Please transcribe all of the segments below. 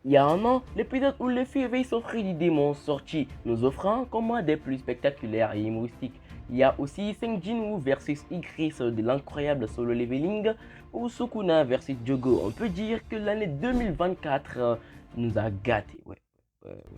Il y a un an, l'épisode où les filles éveillent s'offrir des démons sorti, nous offrant un combat des plus spectaculaires et humoristiques. Il y a aussi Seng Jinwoo versus Igris de l'incroyable solo leveling ou Sukuna versus Jogo. On peut dire que l'année 2024 nous a gâtés. Ouais.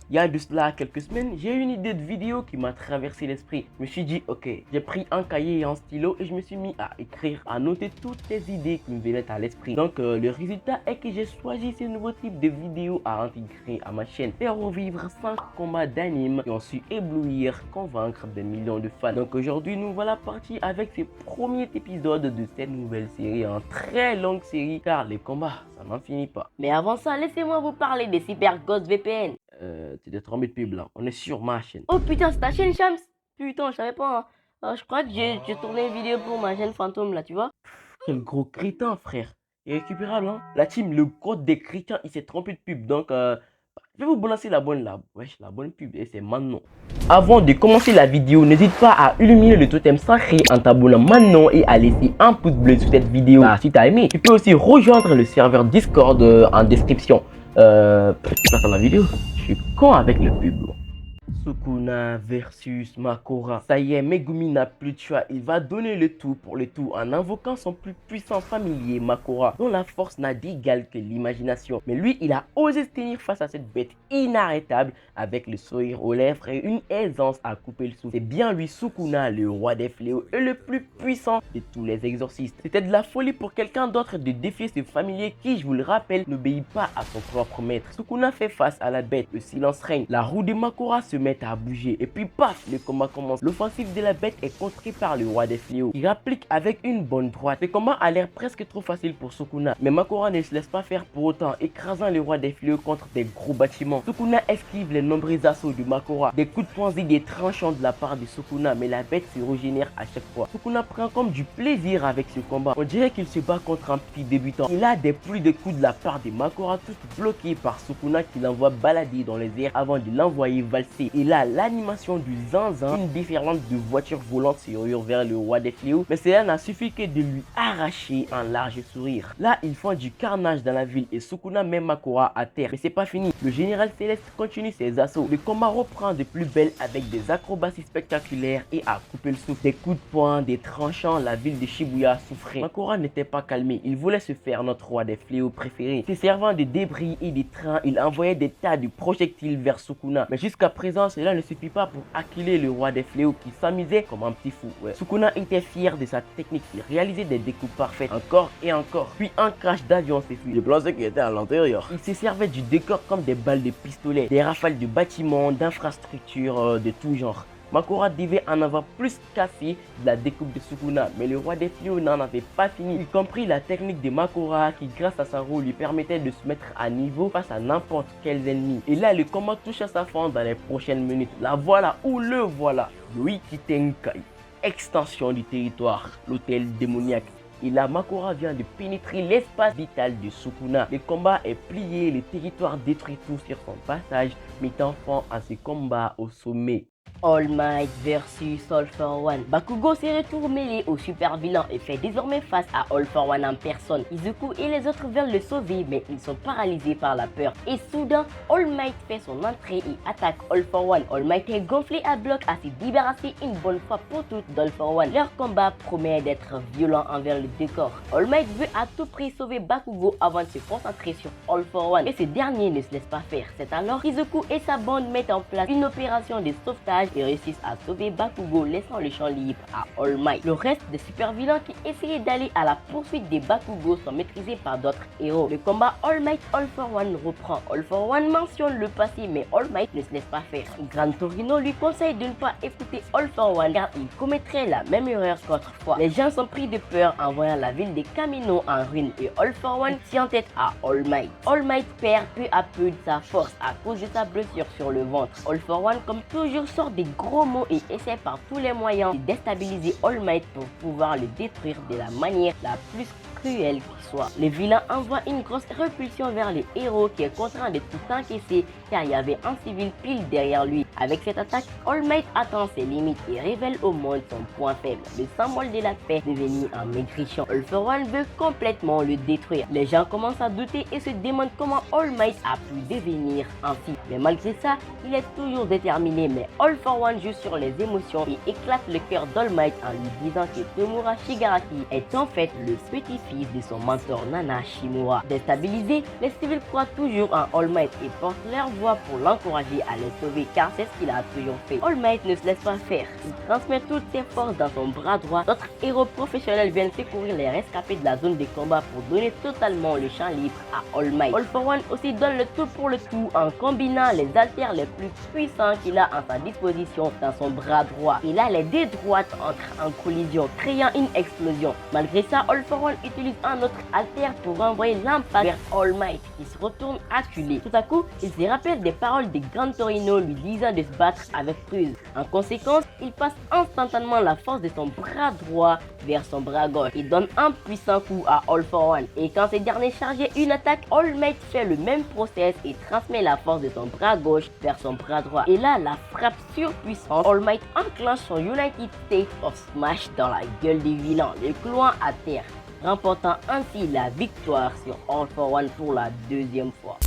Il y a de cela quelques semaines, j'ai eu une idée de vidéo qui m'a traversé l'esprit. Je me suis dit, ok, j'ai pris un cahier et un stylo et je me suis mis à écrire, à noter toutes les idées qui me venaient à l'esprit. Donc le résultat est que j'ai choisi ce nouveau type de vidéo à intégrer à ma chaîne. Faire revivre 5 combats d'anime qui ont su éblouir, convaincre des millions de fans. Donc aujourd'hui, nous voilà partis avec ce premier épisode de cette nouvelle série, une très longue série, car les combats, ça n'en finit pas. Mais avant ça, laissez-moi vous parler des Super Ghost VPN. Tu t'es trompé de pub là, on est sur ma chaîne. Oh putain, c'est ta chaîne, Shams? Putain, je savais pas, hein. Je crois que j'ai tourné une vidéo pour ma chaîne fantôme là, tu vois. Quel gros crétin, frère. Irrécupérable, hein. La team, le code des crétins, il s'est trompé de pub. Donc, je vais vous balancer la bonne là. Wesh, la bonne pub. Et c'est maintenant. Avant de commencer la vidéo, n'hésite pas à illuminer le totem sacré en t'abonnant maintenant et à laisser un pouce bleu sur cette vidéo. Si t'as aimé, tu peux aussi rejoindre le serveur Discord en description. Place à la vidéo. Je suis con avec le pub. Sukuna versus Makora. Ça y est, Megumi n'a plus de choix. Il va donner le tout pour le tout en invoquant son plus puissant familier, Makora, dont la force n'a d'égal que l'imagination. Mais lui, il a osé se tenir face à cette bête inarrêtable avec le sourire aux lèvres et une aisance à couper le souffle. C'est bien lui, Sukuna, le roi des fléaux et le plus puissant de tous les exorcistes. C'était de la folie pour quelqu'un d'autre de défier ce familier qui, je vous le rappelle, n'obéit pas à son propre maître. Sukuna fait face à la bête, le silence règne. La roue de Makora se met à bouger et puis paf, le combat commence. L'offensive de la bête est contrée par le roi des fléaux qui applique avec une bonne droite. Le combat a l'air presque trop facile pour Sukuna, mais Makora ne se laisse pas faire pour autant, écrasant le roi des fléaux contre des gros bâtiments. Sukuna esquive les nombreux assauts de Makora, des coups de poing et des tranchants de la part de Sukuna, mais la bête se régénère à chaque fois. Sukuna prend comme du plaisir avec ce combat. On dirait qu'il se bat contre un petit débutant. Il a des pluies de coups de la part de Makora, toutes bloquées par Sukuna qui l'envoie balader dans les airs avant de l'envoyer valser. Et là, l'animation du zinzin, une déferlante de voitures volantes se rure vers le roi des fléaux, mais cela n'a suffi que de lui arracher un large sourire. Là, ils font du carnage dans la ville et Sukuna met Makora à terre. Mais c'est pas fini, le général Céleste continue ses assauts. Le combat reprend de plus belle avec des acrobaties spectaculaires et à couper le souffle. Des coups de poing, des tranchants, la ville de Shibuya souffrait. Makora n'était pas calmé, il voulait se faire notre roi des fléaux préféré. Se servant de débris et des trains, il envoyait des tas de projectiles vers Sukuna. Mais jusqu'à présent, cela ne suffit pas pour acculer le roi des fléaux qui s'amusait comme un petit fou. Sukuna était fier de sa technique, il réalisait des découpes parfaites encore et encore. Puis un crash d'avion s'effectue. Je pensais qu'il était à l'intérieur. Il se servait du décor comme des balles de pistolet, des rafales de bâtiments, d'infrastructures de tout genre. Makora devait en avoir plus cassé de la découpe de Sukuna, mais le roi des fléaux n'en avait pas fini, y compris la technique de Makora qui, grâce à sa roue, lui permettait de se mettre à niveau face à n'importe quel ennemi. Et là, le combat touche à sa fin dans les prochaines minutes. La voilà ou le voilà, le Ikitenkai, extension du territoire, l'hôtel démoniaque. Et là, Makora vient de pénétrer l'espace vital de Sukuna. Le combat est plié, le territoire détruit tout sur son passage, mettant fin à ce combat au sommet. All Might versus All for One. Bakugo s'est retourné au super vilain et fait désormais face à All for One en personne. Izuku et les autres veulent le sauver, mais ils sont paralysés par la peur. Et soudain, All Might fait son entrée et attaque All for One. All Might est gonflé à bloc à se débarrasser une bonne fois pour toutes d'All for One. Leur combat promet d'être violent envers le décor. All Might veut à tout prix sauver Bakugo avant de se concentrer sur All for One. Mais ce dernier ne se laisse pas faire. C'est alors qu'Izuku et sa bande mettent en place une opération de sauvetage et réussissent à sauver Bakugo, laissant le champ libre à All Might. Le reste des super vilains qui essayaient d'aller à la poursuite des Bakugo sont maîtrisés par d'autres héros. Le combat All Might All for One reprend. All for One mentionne le passé, mais All Might ne se laisse pas faire. Gran Torino lui conseille de ne pas écouter All for One car il commettrait la même erreur qu'autrefois. Les gens sont pris de peur en voyant la ville des Kamino en ruine et All for One s'y entête à All Might. All Might perd peu à peu de sa force à cause de sa blessure sur le ventre. All for One, comme toujours, sort des gros mots et essaie par tous les moyens de déstabiliser All Might pour pouvoir le détruire de la manière la plus cruel qu'il soit. Le vilain envoie une grosse repulsion vers le héros qui est contraint de tout encaisser car il y avait un civil pile derrière lui. Avec cette attaque, All Might atteint ses limites et révèle au monde son point faible, le symbole de la paix devenu un maigrichon. All for One veut complètement le détruire. Les gens commencent à douter et se demandent comment All Might a pu devenir ainsi. Mais malgré ça, il est toujours déterminé. Mais All for One joue sur les émotions et éclate le cœur d'All Might en lui disant que Tomura Shigaraki est en fait le petit-fils de son mentor Nana Shimura. Déstabilisés, les civils croient toujours en All Might et portent leur voix pour l'encourager à les sauver car c'est ce qu'il a toujours fait. All Might ne se laisse pas faire. Il transmet toutes ses forces dans son bras droit. D'autres héros professionnels viennent secourir les rescapés de la zone de combat pour donner totalement le champ libre à All Might. All for One aussi donne le tout pour le tout en combinant les haltères les plus puissants qu'il a à sa disposition dans son bras droit. Et là, les deux droites entrent en collision, créant une explosion. Malgré ça, All for One utilise un autre haltère pour envoyer l'impact vers All Might qui se retourne acculé. Tout à coup, il se rappelle des paroles de Gran Torino lui disant de se battre avec ruse. En conséquence, il passe instantanément la force de son bras droit vers son bras gauche et donne un puissant coup à All for One. Et quand ce dernier chargeait une attaque, All Might fait le même process et transmet la force de son bras gauche vers son bras droit. Et là, la frappe surpuissante, All Might enclenche son United State of Smash dans la gueule du vilain, le clouant à terre, remportant ainsi la victoire sur All for One pour la deuxième fois.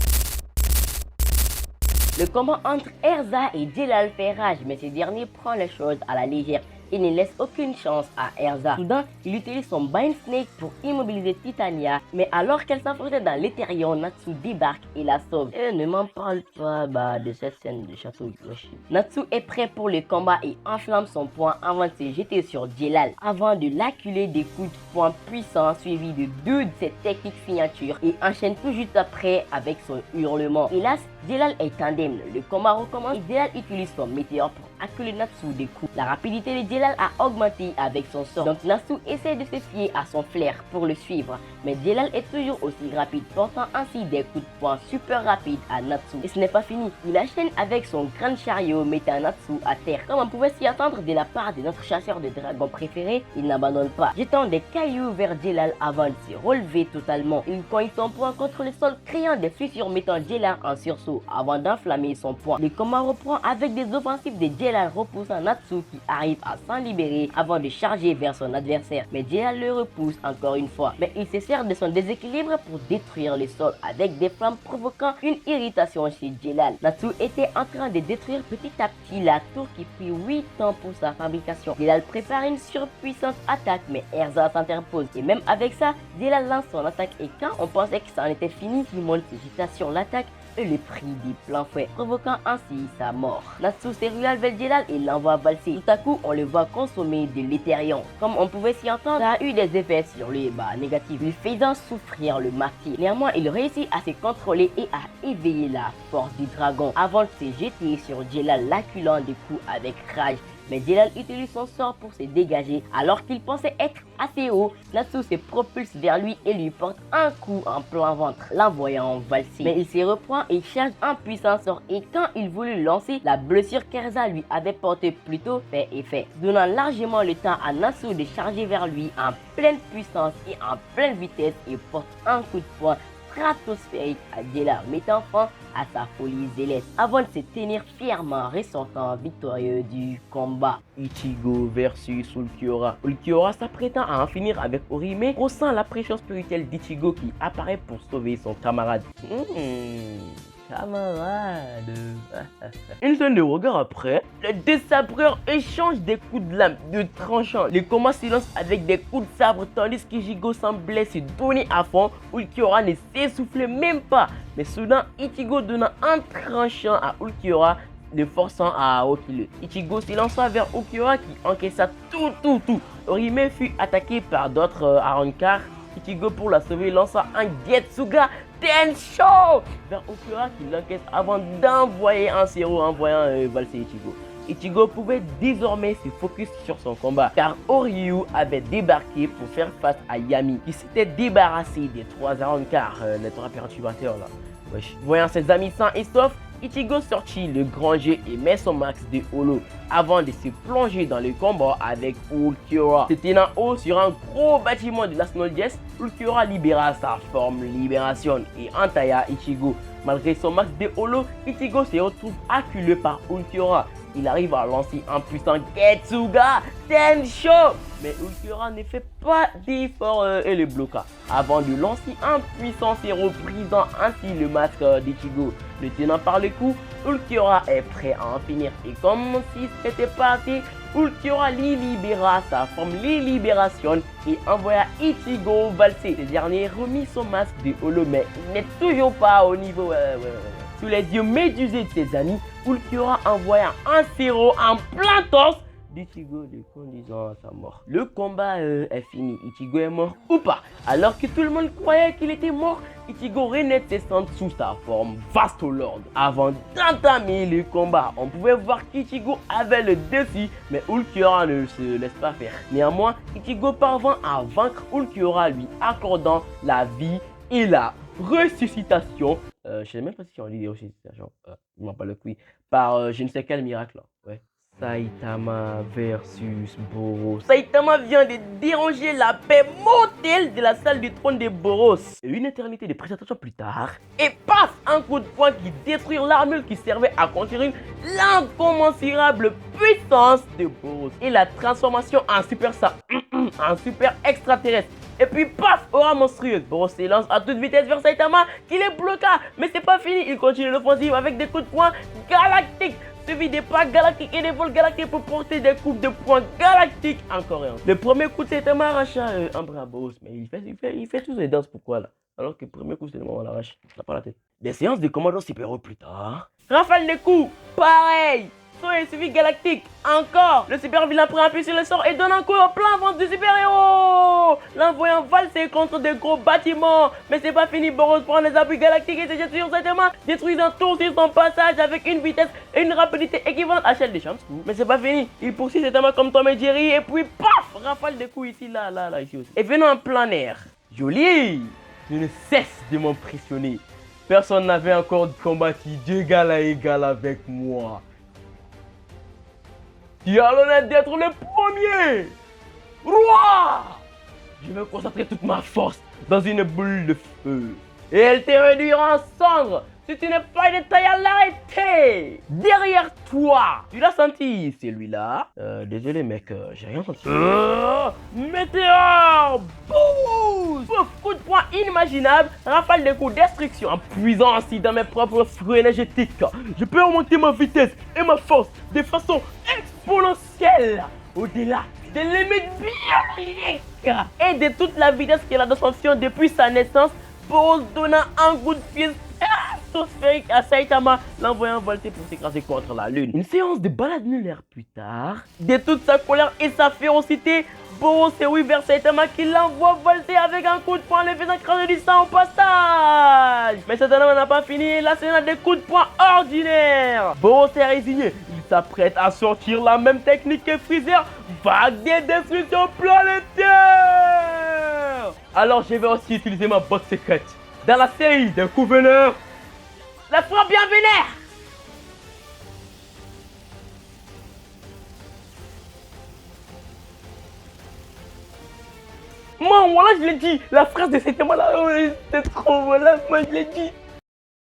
Le combat entre Erza et Jelal fait rage, mais ce dernier prend les choses à la légère et ne laisse aucune chance à Erza. Soudain, il utilise son Bind Snake pour immobiliser Titania, mais alors qu'elle s'enfonçait dans l'éthérion, Natsu débarque et la sauve. Et ne m'en parle pas de cette scène de château Yoshi. Natsu est prêt pour le combat et enflamme son poing avant de se jeter sur Jelal, avant de l'acculer des coups de poing puissants suivis de deux de ses techniques signatures et enchaîne tout juste après avec son hurlement. Hélas, Jelal est indemne. Le combat recommence et Jelal utilise son météore pour acculer Natsu des coups. La rapidité de Jelal a augmenté avec son sort, donc Natsu essaie de se fier à son flair pour le suivre, mais Jelal est toujours aussi rapide, portant ainsi des coups de poing super rapides à Natsu. Et ce n'est pas fini, il enchaîne avec son grand chariot mettant Natsu à terre. Comme on pouvait s'y attendre de la part de notre chasseur de dragons préféré, il n'abandonne pas, jetant des cailloux vers Jelal avant de se relever totalement. Il cogne son poing contre le sol, créant des fissures mettant Jelal en sursaut avant d'enflammer son poing. Le combat reprend avec des offensives de Jelal repoussant Natsu qui arrive à s'en libérer avant de charger vers son adversaire. Mais Jelal le repousse encore une fois. Mais il se sert de son déséquilibre pour détruire le sol avec des flammes provoquant une irritation chez Jelal. Natsu était en train de détruire petit à petit la tour qui prit 8 ans pour sa fabrication. Jelal prépare une surpuissante attaque mais Erza s'interpose. Et même avec ça, Jelal lance son attaque et quand on pensait que ça en était fini, il monte se jeta sur l'attaque et le prix des plein fouet, provoquant ainsi sa mort. Natsu se rua vers Jelal et l'envoie valser. Tout à coup, on le voit consommer de l'éthérion. Comme on pouvait s'y entendre, ça a eu des effets sur lui négatifs, lui faisant souffrir le martyr. Néanmoins, il réussit à se contrôler et à éveiller la force du dragon avant de se jeter sur Jelal, l'acculant des coups avec rage. Mais Jelal utilise son sort pour se dégager. Alors qu'il pensait être assez haut, Natsu se propulse vers lui et lui porte un coup en plein ventre, l'envoyant valser. Mais il se reprend et charge un puissant sort. Et quand il voulut lancer, la blessure qu'Erza lui avait portée plus tôt fait effet, donnant largement le temps à Natsu de charger vers lui en pleine puissance et en pleine vitesse et porte un coup de poing stratosphérique à Jelal, mettant fin à sa folie céleste avant de se tenir fièrement ressortant victorieux du combat. Ichigo versus Ulquiorra. Ulquiorra s'apprêtant à en finir avec Orihime, ressent la pression spirituelle d'Ichigo qui apparaît pour sauver son camarade. Camarade. Une scène de regard après, les deux sabreurs échangent des coups de lame de tranchant. Le combat se lance avec des coups de sabre tandis qu'Ichigo semblait se donner à fond. Ulquiorra ne s'essoufflait même pas. Mais soudain, Ichigo donna un tranchant à Ulquiorra, le forçant à reculer. Ichigo s'élança vers Ulquiorra qui encaissa tout. Orihime fut attaqué par d'autres Arrancar. Ichigo pour la sauver lança un Getsuga Tensho vers Ulquiorra qui l'encaisse avant d'envoyer un zéro envoyant valser Ichigo. Ichigo pouvait désormais se focus sur son combat car Oryu avait débarqué pour faire face à Yami qui s'était débarrassé des trois Arrancar, les trois perturbateurs là. Wesh. Voyant ses amis sains et saufs, Ichigo sortit le grand jeu et met son max de holo avant de se plonger dans le combat avec Ulquiorra. Se tenant haut sur un gros bâtiment de Las Noldies, Ulquiorra libéra sa forme Libération et entailla Ichigo. Malgré son max de holo, Ichigo se retrouve acculé par Ulquiorra. Il arrive à lancer un puissant Getsuga Tensho, mais Ulquiorra ne fait pas d'effort et le bloqua avant de lancer un puissant zéro, brisant ainsi le masque d'Ichigo. Le tenant par le cou, Ulquiorra est prêt à en finir et comme si c'était parti, Ulquiorra libéra sa forme Libération et envoya Ichigo valser. Ce dernier remit son masque de holo mais il n'est toujours pas au niveau. Sous les yeux médusés de ses amis, Ulquiorra envoya un zéro en plein torse d'Ichigo, le conduisant à sa mort. Le combat est fini. Ichigo est mort ou pas? Alors que tout le monde croyait qu'il était mort, Ichigo renaît ses cendres sous sa forme Vastolord. Avant d'entamer le combat, on pouvait voir qu'Ichigo avait le dessus, mais Ulquiorra ne se laisse pas faire. Néanmoins, Ichigo parvint à vaincre Ulquiorra, lui accordant la vie et la ressuscitation. Je sais même pas si on dit ressuscitation. Je m'en parle le couille. Par je ne sais quel miracle. Ouais. Saitama versus Boros. Saitama vient de déranger la paix mortelle de la salle du trône de Boros. Et une éternité de présentation plus tard, et passe un coup de poing qui détruit l'armure qui servait à conquérir l'incommensurable puissance de Boros. Et la transformation en en super extraterrestre. Et puis paf, aura monstrueuse. Boros s'élance à toute vitesse vers Saitama qui les bloqua. Mais c'est pas fini, il continue l'offensive avec des coups de poing galactiques, suivi des pas galactiques et des vols galactiques pour porter des coups de poing galactiques encore et encore. Le premier coup de Saitama arracha un bras à Boros, mais il fait tous les danses, pourquoi là? Alors que le premier coup c'est le moment où on l'arrache, ça n'a pas la tête. Des séances de commando super-héros plus tard, rafale des coups, pareil. Son et suivi galactique, encore. Le super vilain prend appui sur le sort et donne un coup au plein ventre du super héros, l'envoyant valser contre des gros bâtiments. Mais c'est pas fini, Boros prend les appuis galactiques et se jette sur Saitama, détruisant tout sur son passage avec une vitesse et une rapidité équivalente à celle des Champs. Mais c'est pas fini, il poursuit Saitama comme Tom et Jerry et puis paf, rafale des coups ici, là, ici aussi. Et venant en plein air, joli, je ne cesse de m'impressionner. Personne n'avait encore combattu d'égal à égal avec moi. Tu as l'honneur d'être le premier roi. Je vais concentrer toute ma force dans une boule de feu et elle te réduira en cendres si tu n'es pas de taille à l'arrêter. Derrière toi, tu l'as senti, celui-là. Désolé mec, j'ai rien senti. Météore, boost, coup de poing inimaginable, rafale de coups, destruction, en puisant ainsi dans mes propres fruits énergétiques. Je peux augmenter ma vitesse et ma force de façon exponentielle au-delà des limites biologiques et de toute la vitesse qu'elle a dans son fion depuis sa naissance, Boros donnant un coup de pied stratosphérique à Saitama, l'envoyant volter pour s'écraser contre la lune. Une séance de balade lunaire plus tard, de toute sa colère et sa férocité, Boros s'est vers Saitama qui l'envoie volter avec un coup de poing, le faisant craser du sang au passage. Mais Saitama n'a pas fini, là c'est des coups de poing ordinaires. Boros est résigné, il s'apprête à sortir la même technique que Freezer, vague de destruction planétaire. Alors je vais aussi utiliser ma botte secrète dans la série d'un coup veneur, la frappe bien vénère. Moi, voilà, je l'ai dit, la phrase de Saitama là, c'est trop, voilà, moi je l'ai dit.